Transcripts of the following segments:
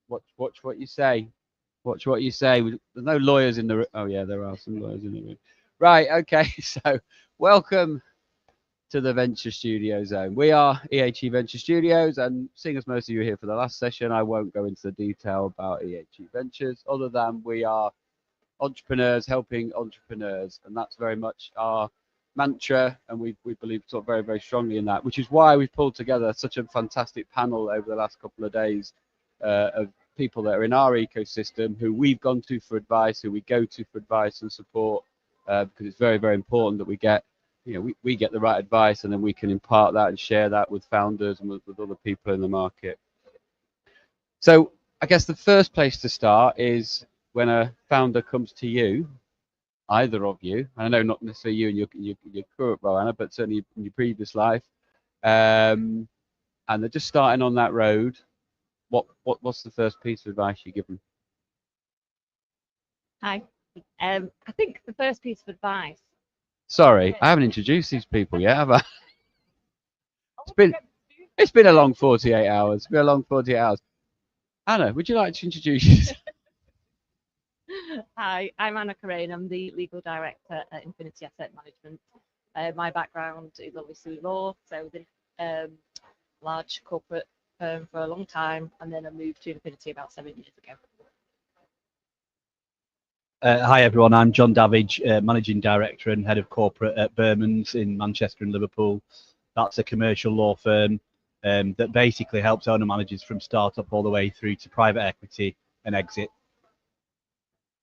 watch what you say. Watch what you say. There's no lawyers in the room. Oh yeah, there are some lawyers in the room. Right. Okay. So welcome to the Venture Studio Zone. We are EHE Venture Studios, and seeing as most of you are here for the last session, I won't go into the detail about EHE Ventures, other than we are entrepreneurs helping entrepreneurs, and that's very much our mantra, and we believe sort of very, very strongly in that, which is why we've pulled together such a fantastic panel over the last couple of days of people that are in our ecosystem, who we've gone to for advice, who we go to for advice and support, because it's very, very important that we get, we get the right advice, and then we can impart that and share that with founders and with other people in the market. So I guess the first place to start is when a founder comes to you, either of you, and I know not necessarily you in your current role, Anna, but certainly in your previous life, and they're just starting on that road. What's the first piece of advice you give them? Hi. I think the first piece of advice. Sorry, I haven't introduced these people yet, have I? It's been a long 48 hours. It's been a long 48 hours. Anna, would you like to introduce yourself? Hi, I'm Anna Kerrane. I'm the legal director at Infinity Asset Management. My background is obviously law, so within large corporate firm for a long time, and then I moved to Infinity about 7 years ago. Hi everyone, I'm Jon Davage, Managing Director and Head of Corporate at Bermans in Manchester and Liverpool. That's a commercial law firm that basically helps owner managers from startup all the way through to private equity and exit.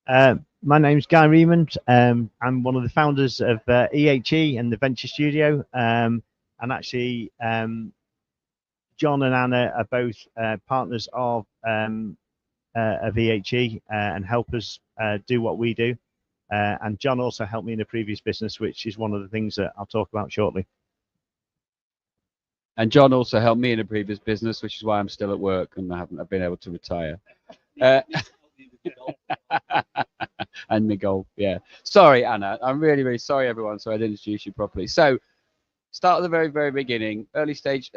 My name's Guy Remond. I'm one of the founders of EHE and the Venture Studio, and actually Jon and Anna are both partners of EHE and help us do what we do. And Jon also helped me in a previous business, which is one of the things that I'll talk about shortly. And Jon also helped me in a previous business, which is why I'm still at work and I've been able to retire. And my goal, yeah. Sorry, Anna. I'm really, really sorry, everyone. So I didn't introduce you properly. So start at the very, very beginning. Early stage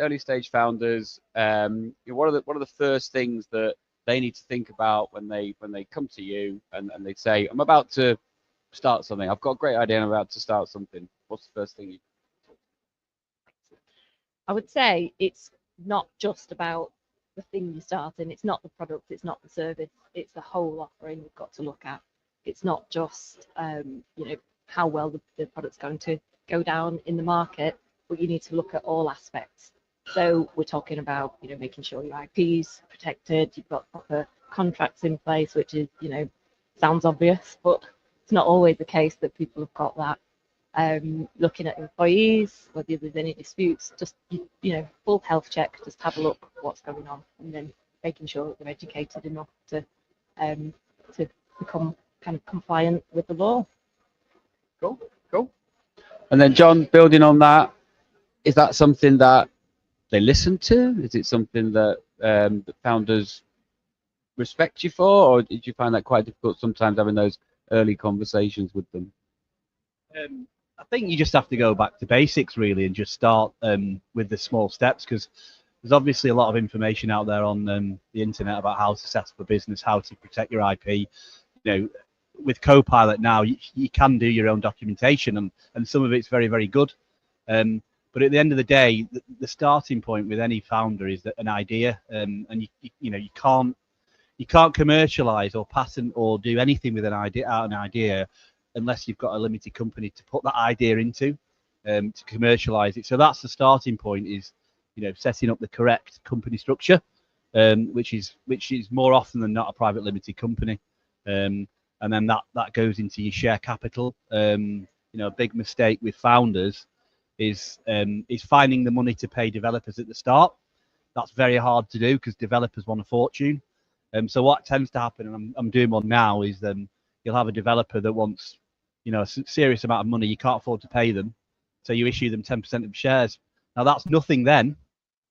founders. What are the first things that they need to think about when they come to you and they say, I'm about to start something. I've got a great idea and I'm about to start something. What's the first thing you? I would say it's not just about the thing you're starting. It's not the product. It's not the service. It's the whole offering you've got to look at. It's not just how well the product's going to go down in the market, but you need to look at all aspects. So we're talking about making sure your IP's protected. You've got proper contracts in place, which is sounds obvious, but it's not always the case that people have got that. Looking at employees, whether there's any disputes, just full health check, just have a look what's going on, and then making sure that they're educated enough to become kind of compliant with the law. Cool. And then Jon, building on that, is that something that they listen to? Is it something that the founders respect you for, or did you find that quite difficult sometimes having those early conversations with them? I think you just have to go back to basics really and just start with the small steps, because there's obviously a lot of information out there on the internet about how to set up a business, how to protect your IP. With Copilot now, you can do your own documentation, and some of it's very, very good. But at the end of the day, the starting point with any founder is that an idea, and you can't commercialize or patent or do anything with an idea unless you've got a limited company to put that idea into, to commercialize it. So that's the starting point, is setting up the correct company structure, which is more often than not a private limited company, and then that goes into your share capital. A big mistake with founders is finding the money to pay developers at the start. That's very hard to do because developers want a fortune. So what tends to happen, and I'm doing one now, is you'll have a developer that wants a serious amount of money. You can't afford to pay them, so you issue them 10% of shares. Now that's nothing then,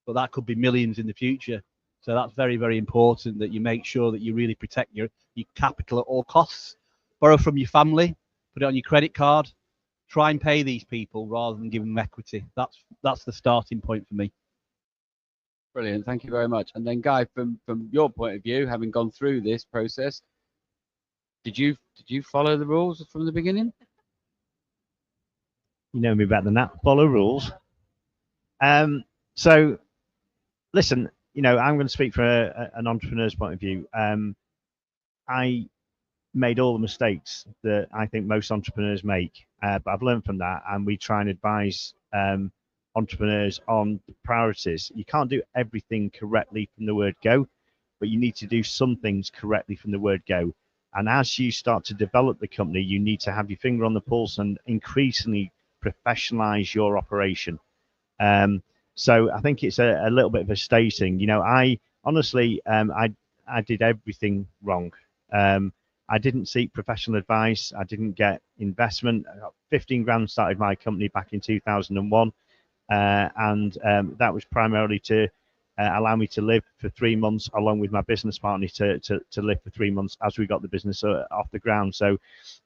but that could be millions in the future. So that's very, very important that you make sure that you really protect your capital at all costs. Borrow from your family, put it on your credit card, try and pay these people rather than give them equity. That's the starting point for me. Brilliant. Thank you very much. And then, Guy, from your point of view, having gone through this process, did you follow the rules from the beginning? You know me better than that. Follow rules. So, listen, I'm going to speak from an entrepreneur's point of view. I made all the mistakes that I think most entrepreneurs make, but I've learned from that, and we try and advise entrepreneurs on priorities. You can't do everything correctly from the word go, but you need to do some things correctly from the word go. And as you start to develop the company, you need to have your finger on the pulse and increasingly professionalize your operation. So I think it's a little bit of a stage thing. I honestly, I did everything wrong. I didn't seek professional advice. I didn't get investment. I got 15 grand, started my company back in 2001. And that was primarily to allow me to live for 3 months, along with my business partner to live for 3 months as we got the business off the ground. So,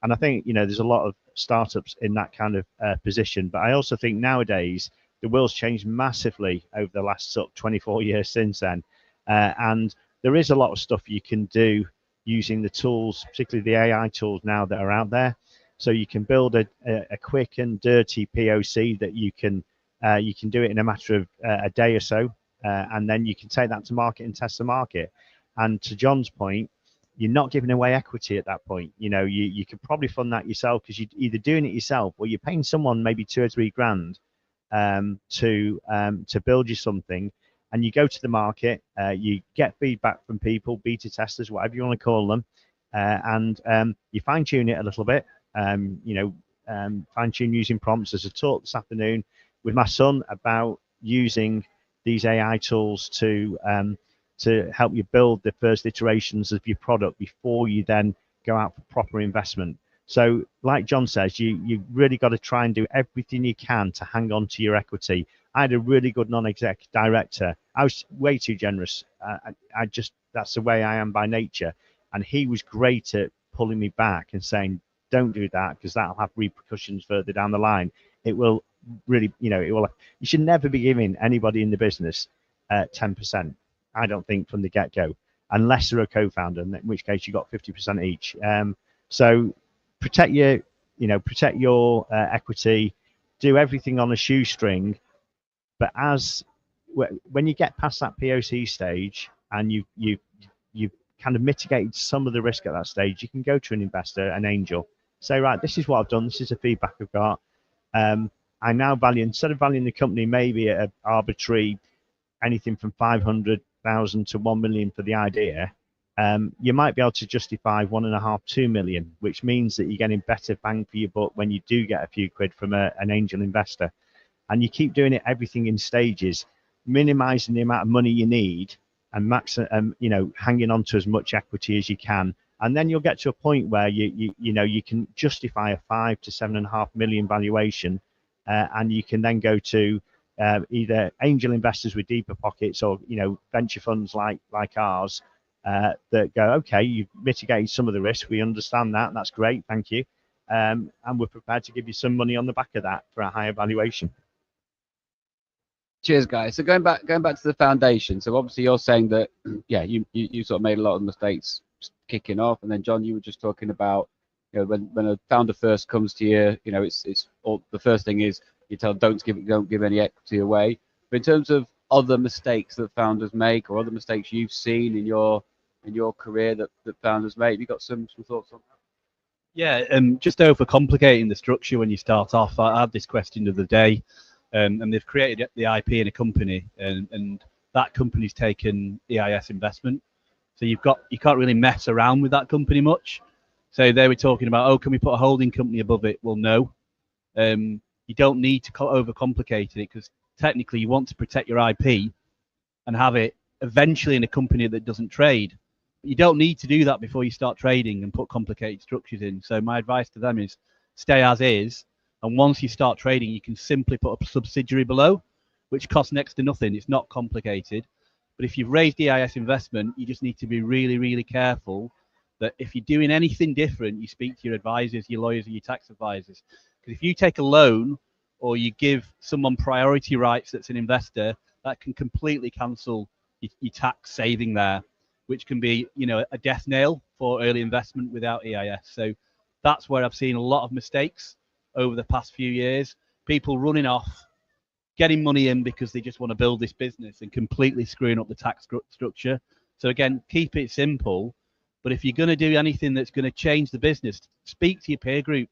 and I think, there's a lot of startups in that kind of position. But I also think nowadays, the world's changed massively over the last sort of 24 years since then. And there is a lot of stuff you can do using the tools, particularly the AI tools now that are out there. So you can build a quick and dirty POC that you can do it in a matter of a day or so, and then you can take that to market and test the market. And to Jon's point, you're not giving away equity at that point. You could probably fund that yourself, because you're either doing it yourself or you're paying someone maybe 2 or 3 grand to build you something, and you go to the market, you get feedback from people, beta testers, whatever you want to call them, and you fine tune it a little bit. Fine tune using prompts. There's a talk this afternoon with my son about using these AI tools to help you build the first iterations of your product before you then go out for proper investment. So, like Jon says, you really got to try and do everything you can to hang on to your equity. I had a really good non-exec director. I was way too generous. I just, that's the way I am by nature. And he was great at pulling me back and saying, don't do that, because that'll have repercussions further down the line. It will really, you should never be giving anybody in the business 10%, I don't think, from the get-go, unless they're a co-founder, in which case you got 50% each. So protect your equity, do everything on a shoestring. But when you get past that POC stage and you've kind of mitigated some of the risk at that stage, you can go to an investor, an angel, say, right, this is what I've done, this is the feedback I've got. I now value, instead of valuing the company maybe at an arbitrary anything from 500,000 to 1 million for the idea, you might be able to justify 1.5, 2 million, which means that you're getting better bang for your buck when you do get a few quid from an angel investor. And you keep doing it, everything in stages, minimizing the amount of money you need, and hanging on to as much equity as you can. And then you'll get to a point where you can justify a 5 to 7.5 million valuation, and you can then go to either angel investors with deeper pockets, or venture funds like ours that go, okay, you've mitigated some of the risk, we understand that, that's great, thank you, and we're prepared to give you some money on the back of that for a higher valuation. Cheers, guys. So going back to the foundation. So obviously you're saying that, yeah, you sort of made a lot of mistakes kicking off, and then Jon, you were just talking about, when a founder first comes to you, it's all, the first thing is you tell them don't give any equity away. But in terms of other mistakes that founders make, or other mistakes you've seen in your career that founders make, have you got some thoughts on that? Yeah, just overcomplicating the structure when you start off. I had this question the other day. And they've created the IP in a company, and that company's taken EIS investment. So you can't really mess around with that company much. So they were talking about, oh, can we put a holding company above it? Well, no. You don't need to overcomplicate it, because technically you want to protect your IP and have it eventually in a company that doesn't trade. But you don't need to do that before you start trading and put complicated structures in. So my advice to them is stay as is. And once you start trading, you can simply put a subsidiary below, which costs next to nothing. It's not complicated. But if you've raised EIS investment, you just need to be really, really careful that if you're doing anything different, you speak to your advisors, your lawyers, or your tax advisors. Because if you take a loan or you give someone priority rights that's an investor, that can completely cancel your tax saving there, which can be, a death nail for early investment without EIS. So that's where I've seen a lot of mistakes over the past few years. People running off, getting money in because they just want to build this business and completely screwing up the tax structure. So again, keep it simple. But if you're going to do anything that's going to change the business, speak to your peer group,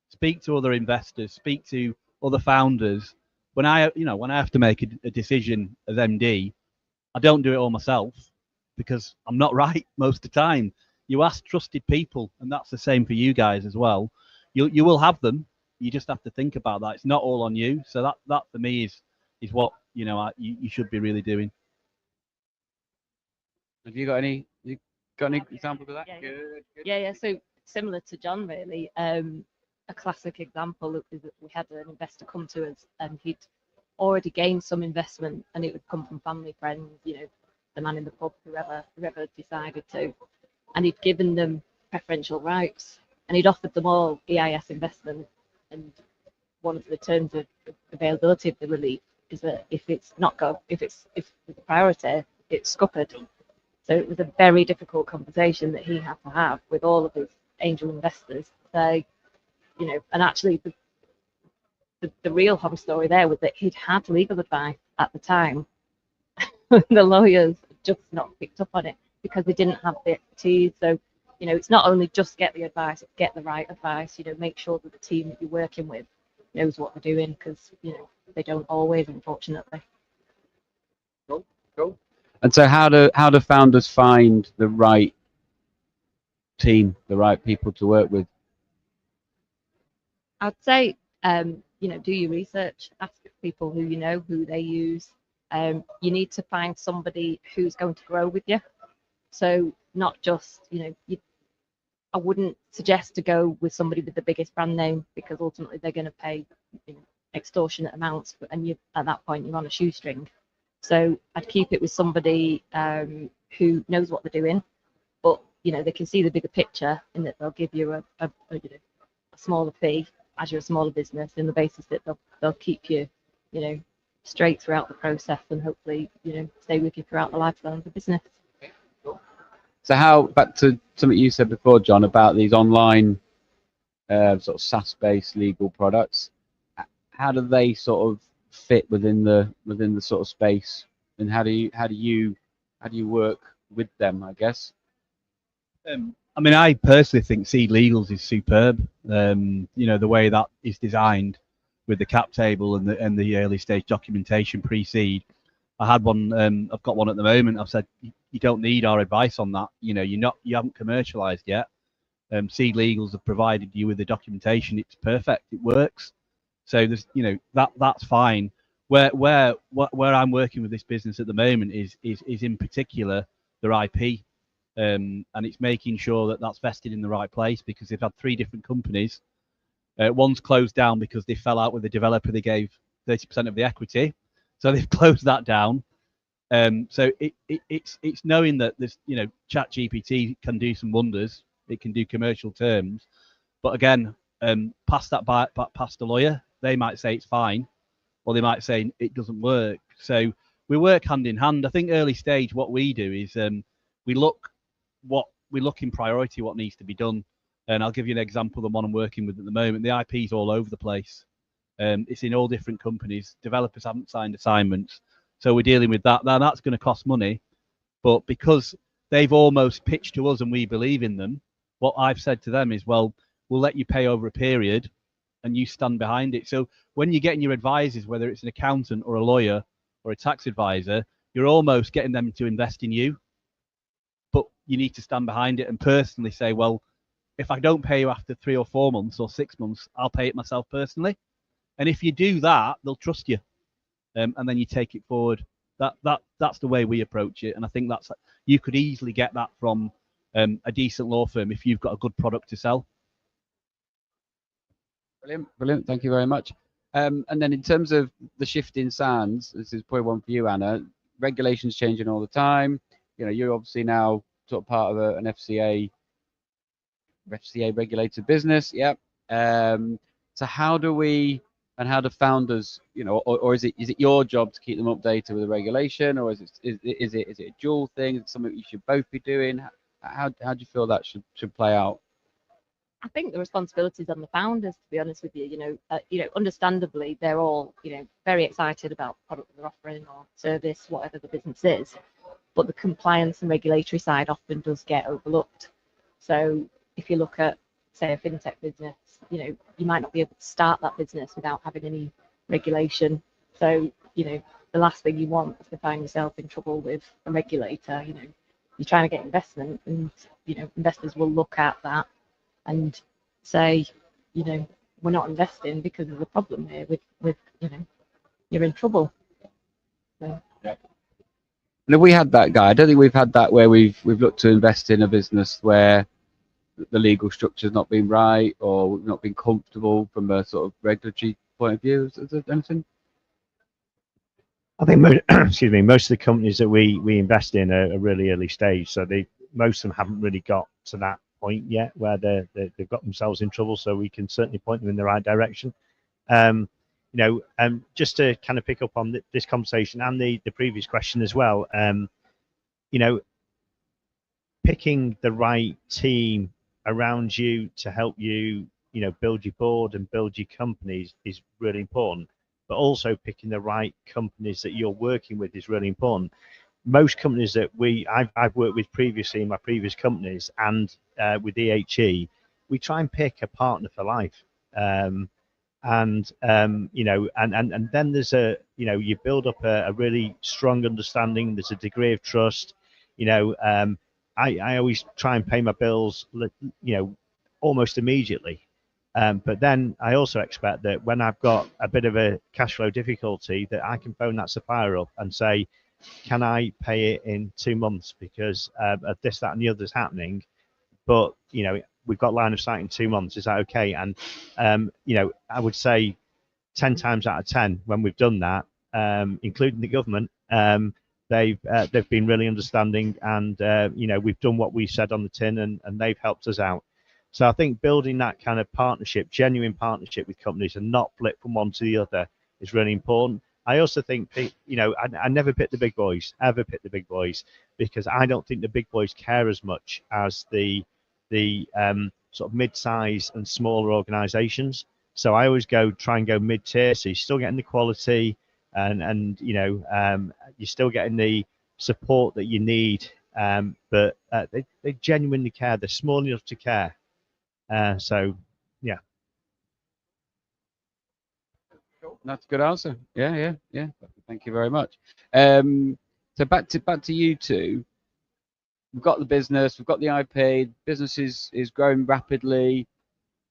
speak to other investors, speak to other founders. When I have to make a decision as MD, I don't do it all myself because I'm not right most of the time. You ask trusted people, and that's the same for you guys as well. You will have them. You just have to think about that. It's not all on you. So that for me is what you should be really doing. Have you got any examples of that? Yeah, Good. Yeah. So similar to John, really. A classic example is that we had an investor come to us, and he'd already gained some investment, and it would come from family, friends, the man in the pub, whoever decided to, and he'd given them preferential rights, and he'd offered them all EIS investment, and one of the terms of availability of the relief is that if it's the priority, it's scuppered. So it was a very difficult conversation that he had to have with all of his angel investors. And actually the real horror story there was that he'd had legal advice at the time. The lawyers just not picked up on it because they didn't have the expertise. So, it's not only just get the advice, it's get the right advice. Make sure that the team that you're working with knows what they're doing, because, they don't always, unfortunately. Cool. And so how do founders find the right team, the right people to work with? I'd say, do your research, ask people who you know, who they use. You need to find somebody who's going to grow with you. So not just, I wouldn't suggest to go with somebody with the biggest brand name, because ultimately they're going to pay extortionate amounts, and at that point you're on a shoestring. So I'd keep it with somebody who knows what they're doing, but they can see the bigger picture, in that they'll give you a smaller fee as you're a smaller business, in the basis that they'll keep you, straight throughout the process, and hopefully, stay with you throughout the lifespan of the business. So back to something you said before, John, about these online sort of SaaS-based legal products. How do they sort of fit within the sort of space, and how do you work with them, I guess? I personally think Seed Legals is superb. The way that is designed with the cap table and the early stage documentation pre-seed. I had one. I've got one at the moment. I've said you don't need our advice on that. You haven't commercialized yet. Seed Legals have provided you with the documentation. It's perfect. It works. So there's that's fine. Where I'm working with this business at the moment is in particular their IP. And it's making sure that that's vested in the right place, because they've had 3 different companies. One's closed down because they fell out with the developer. They gave 30% of the equity, so they've closed that down. So it's knowing that this, ChatGPT can do some wonders. It can do commercial terms, but again, past the lawyer, they might say it's fine, or they might say it doesn't work. So we work hand in hand. I think early stage, what we do is we look in priority what needs to be done. And I'll give you an example of the one I'm working with at the moment. The IP is all over the place. It's in all different companies. Developers haven't signed assignments, so we're dealing with that. Now that's going to cost money, but because they've almost pitched to us and we believe in them, what I've said to them is, well, we'll let you pay over a period, and you stand behind it. So when you're getting your advisors, whether it's an accountant or a lawyer or a tax advisor, you're almost getting them to invest in you. But you need to stand behind it and personally say, well, if I don't pay you after 3 or 4 months or 6 months, I'll pay it myself personally. And if you do that, they'll trust you, and then you take it forward. That's the way we approach it, and I think you could easily get that from a decent law firm if you've got a good product to sell. Brilliant. Thank you very much. And then in terms of the shift in sands, this is probably one for you, Anna. Regulations changing all the time. You're obviously now sort of part of an FCA regulated business. Yeah. So how do we And how do founders, or is it your job to keep them updated with the regulation, or is it a dual thing? Is it something you should both be doing? How do you feel that should play out? I think the responsibility is on the founders, to be honest with you. Understandably, they're all, very excited about the product they're offering or service, whatever the business is. But the compliance and regulatory side often does get overlooked. So if you look at, say, a fintech business, you might not be able to start that business without having any regulation. So, the last thing you want is to find yourself in trouble with a regulator. You're trying to get investment, and investors will look at that and say, we're not investing because there's a problem here with you're in trouble. So. And have we had that, Guy? I don't think we've had that where we've looked to invest in a business where the legal structure's not been right, or we've not been comfortable from a sort of regulatory point of view. Is there anything? I think excuse me, most of the companies that we invest in are really early stage, so most of them haven't really got to that point yet where they've got themselves in trouble. So we can certainly point them in the right direction. Just to kind of pick up on this conversation and the previous question as well, picking the right team around you to help you, build your board and build your companies is really important. But also picking the right companies that you're working with is really important. Most companies that I've worked with previously in my previous companies and with EHE, we try and pick a partner for life. And then there's you build up a really strong understanding. There's a degree of trust. I always try and pay my bills, almost immediately. But then I also expect that when I've got a bit of a cash flow difficulty, that I can phone that supplier up and say, can I pay it in 2 months because of this, that, and the other is happening? But, we've got line of sight in 2 months. Is that okay? And, I would say 10 times out of 10, when we've done that, including the government, they've been really understanding, and, we've done what we said on the tin, and they've helped us out. So I think building that kind of partnership, genuine partnership with companies, and not flip from one to the other is really important. I also think, I never pick the big boys, ever pick the big boys, because I don't think the big boys care as much as the sort of mid-size and smaller organisations. So I always try and go mid-tier, so you're still getting the quality, and you're still getting the support that you need, but they genuinely care. They're small enough to care. So, yeah. That's a good answer. Yeah. Thank you very much. So back to you two. We've got the business, we've got the IP. Business is growing rapidly.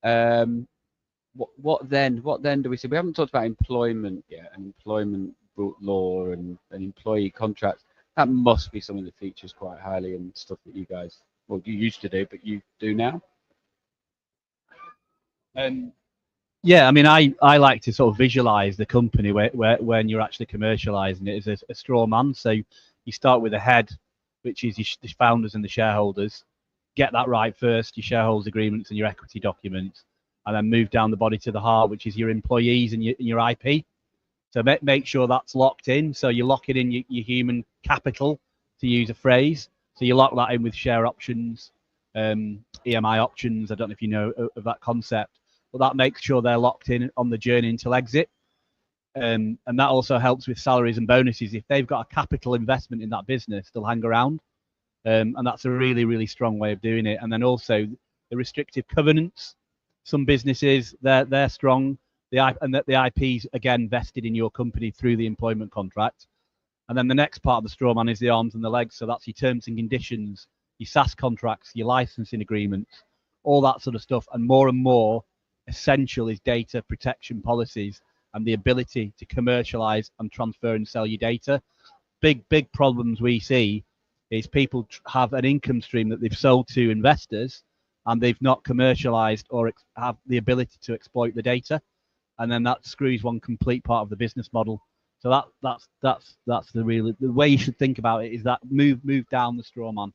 What then? What then do we see? We haven't talked about employment yet, and employment law and employee contracts. That must be something that features quite highly in stuff that you guys, well, you used to do, but you do now. Yeah, I mean, I like to sort of visualize the company where when you're actually commercializing it as a straw man. So you start with the head, which is the founders and the shareholders. Get that right first, your shareholders agreements and your equity documents, and then move down the body to the heart, which is your employees and your IP. So make sure that's locked in. So you're locking in your human capital, to use a phrase. So you lock that in with share options, EMI options. I don't know if you know of that concept. But that makes sure they're locked in on the journey until exit. And that also helps with salaries and bonuses. If they've got a capital investment in that business, they'll hang around. And that's a really, really strong way of doing it. And then also the restrictive covenants. Some businesses, they're strong. The IP's, again, vested in your company through the employment contract. And then the next part of the straw man is the arms and the legs. So that's your terms and conditions, your SaaS contracts, your licensing agreements, all that sort of stuff. And more essential is data protection policies and the ability to commercialize and transfer and sell your data. Big problems we see is people have an income stream that they've sold to investors and they've not commercialized or have the ability to exploit the data, and then that screws one complete part of the business model. So that's the way you should think about it, is that move down the straw man.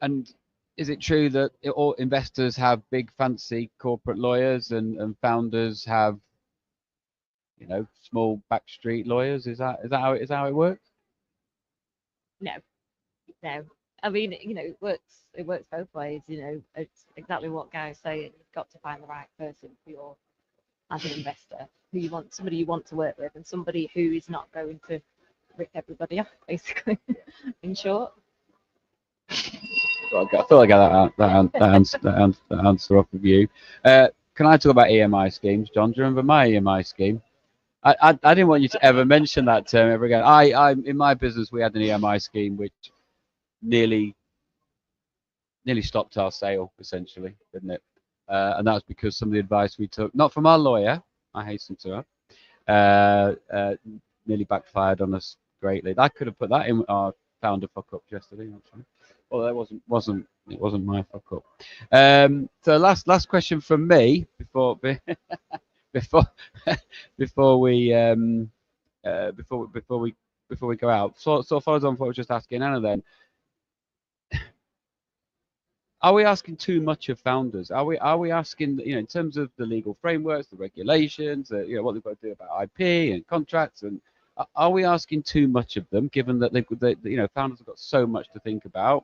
And is it true that all investors have big fancy corporate lawyers and founders have, you know, small backstreet lawyers? Is that how it works? No, no. I mean, you know, it works both ways. You know, it's exactly what Guy's saying. You've got to find the right person for your, as an investor, who you want, somebody you want to work with, and somebody who is not going to rip everybody off, basically. In short. I thought I got that answer off of you. Can I talk about EMI schemes, John? Do you remember my EMI scheme? I didn't want you to ever mention that term ever again. I in my business we had an EMI scheme which nearly stopped our sale, essentially, didn't it? And that was because some of the advice we took, not from our lawyer, I hasten to add, nearly backfired on us greatly. I could have put that in our founder fuck up yesterday, actually. Well, that wasn't my fuck up. So last question from me before before we go out. So follows on what I was just asking Anna then. Are we asking too much of founders? Are we asking, you know, in terms of the legal frameworks, the regulations, you know, what they've got to do about IP and contracts, and are we asking too much of them, given that you know, founders have got so much to think about,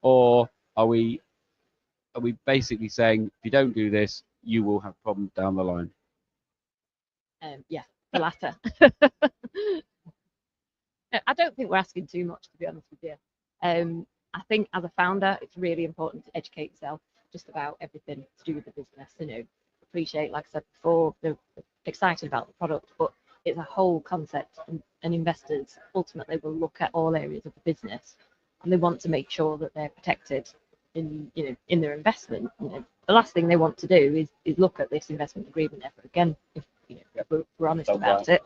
or are we basically saying if you don't do this, you will have problems down the line? Yeah, the latter. I don't think we're asking too much, to be honest with you. I think as a founder, it's really important to educate yourself just about everything to do with the business. You know, appreciate, like I said before, they're excited about the product, but it's a whole concept, and investors ultimately will look at all areas of the business, and they want to make sure that they're protected in, you know, in their investment. You know, the last thing they want to do is look at this investment agreement ever again, if, you know, if we're honest about it.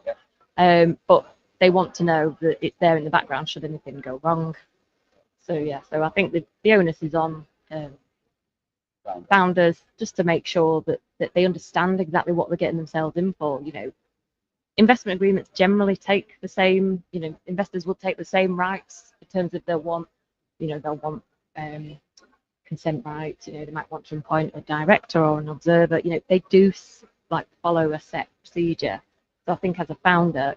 But they want to know that it's there in the background should anything go wrong. So yeah, so I think the onus is on founders just to make sure that they understand exactly what they're getting themselves in for. You know, investment agreements generally take the same, you know, investors will take the same rights in terms of they'll want consent rights. You know, they might want to appoint a director or an observer. You know, they do like follow a set procedure. So I think as a founder,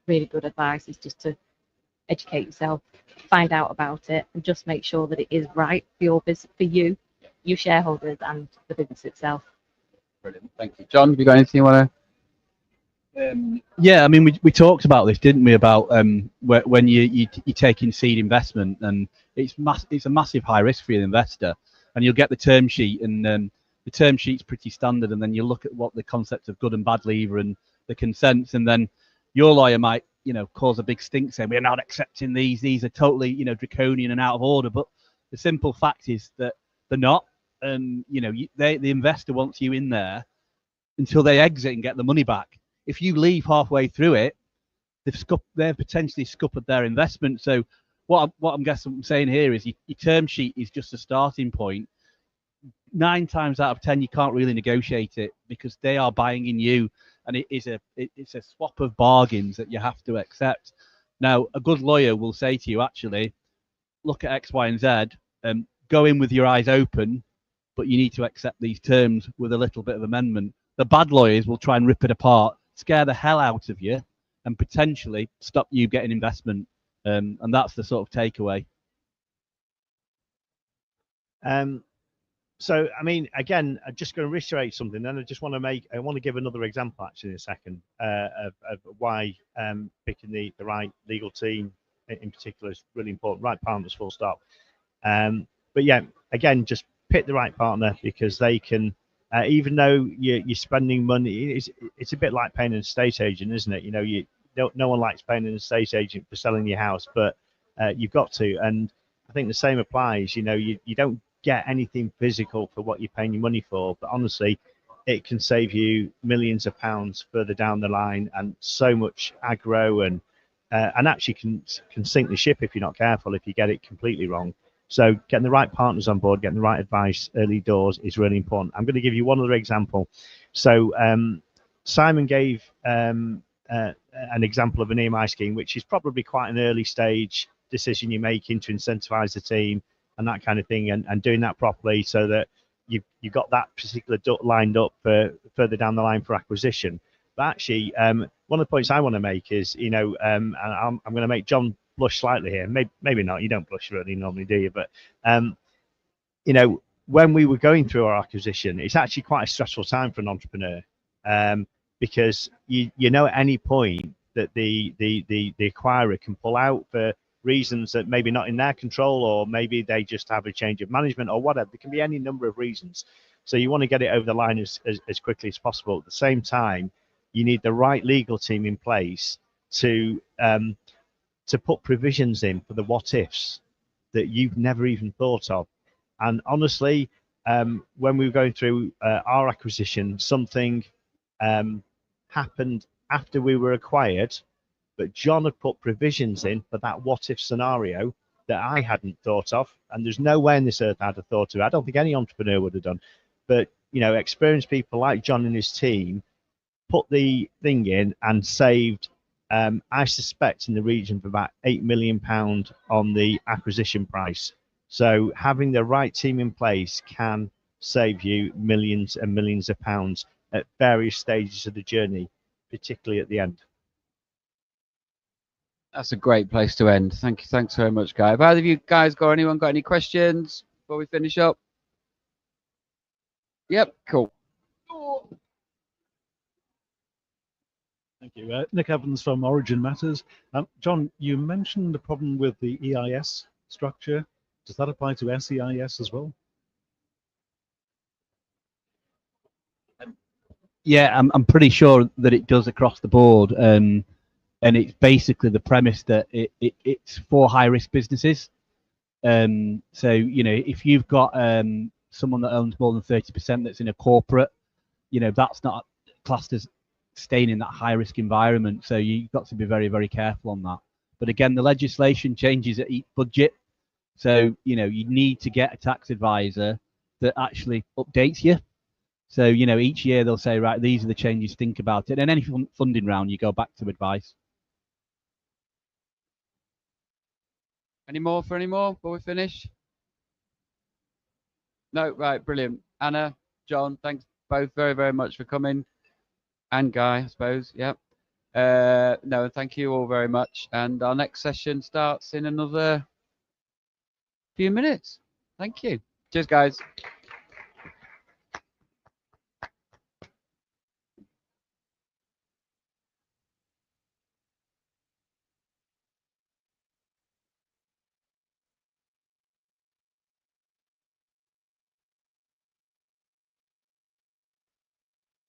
really good advice is just to educate yourself, find out about it, and just make sure that it is right for your business, for you, your shareholders, and the business itself. Brilliant, thank you, John. Have you got anything you want to? Yeah, I mean, we talked about this, didn't we? About when you're taking seed investment, and it's a massive high risk for the investor, and you'll get the term sheet, and the term sheet's pretty standard, and then you look at what the concept of good and bad lever and the consents, and then your lawyer might, you know, cause a big stink saying we're not accepting these are totally, you know, draconian and out of order. But the simple fact is that they're not, and you know, the investor wants you in there until they exit and get the money back. If you leave halfway through it, they've potentially scuppered their investment. So what I'm saying here is your term sheet is just a starting point. 9 times out of 10 you can't really negotiate it because they are buying in you, and it's a swap of bargains that you have to accept. Now, a good lawyer will say to you, actually, look at X, Y, and Z, go in with your eyes open, but you need to accept these terms with a little bit of amendment. The bad lawyers will try and rip it apart, scare the hell out of you, and potentially stop you getting investment. And that's the sort of takeaway. So, I mean, again, I'm just going to reiterate something, and I want to give another example actually in a second of why picking the right legal team in particular is really important. Right partners, full stop. But yeah, again, just pick the right partner, because they can, even though you're spending money, it's a bit like paying an estate agent, isn't it? You know, no one likes paying an estate agent for selling your house, but you've got to. And I think the same applies. You know, you don't get anything physical for what you're paying your money for, but honestly, it can save you millions of pounds further down the line, and so much aggro, and actually can sink the ship if you're not careful, if you get it completely wrong. So getting the right partners on board, getting the right advice early doors is really important. I'm going to give you one other example. So Simon gave an example of an EMI scheme, which is probably quite an early stage decision you're making to incentivize the team, and that kind of thing, and doing that properly so that you've got that particular duck lined up for further down the line for acquisition. But actually, one of the points I want to make is, and I'm going to make John blush slightly here. Maybe not. You don't blush really normally, do you? But when we were going through our acquisition, it's actually quite a stressful time for an entrepreneur, because you know at any point that the acquirer can pull out for reasons that maybe not in their control, or maybe they just have a change of management or whatever. There can be any number of reasons. So you want to get it over the line as quickly as possible. At the same time, you need the right legal team in place to put provisions in for the what ifs that you've never even thought of. And honestly, when we were going through our acquisition, something happened after we were acquired, but John had put provisions in for that what if scenario that I hadn't thought of, and there's no way on this earth I'd have thought of. I don't think any entrepreneur would have done. But experienced people like John and his team put the thing in and saved, I suspect, in the region of about £8 million on the acquisition price. So having the right team in place can save you millions and millions of pounds at various stages of the journey, particularly at the end. That's a great place to end. Thank you. Thanks very much, Guy. Have either of you guys anyone got any questions before we finish up? Yep, cool. Thank you. Nick Evans from Origin Matters. John, you mentioned the problem with the EIS structure. Does that apply to SEIS as well? Yeah, I'm pretty sure that it does across the board. And it's basically the premise that it's for high-risk businesses. So, if you've got someone that owns more than 30% that's in a corporate, that's not classed as staying in that high-risk environment. So you've got to be very, very careful on that. But again, the legislation changes at each budget. So, you need to get a tax advisor that actually updates you. So, each year they'll say, right, these are the changes, think about it. And any funding round, you go back to advice. Any more before we finish? No, right, brilliant. Anna, John, thanks both very, very much for coming. And Guy, I suppose, yeah. No, thank you all very much. And our next session starts in another few minutes. Thank you. Cheers, guys.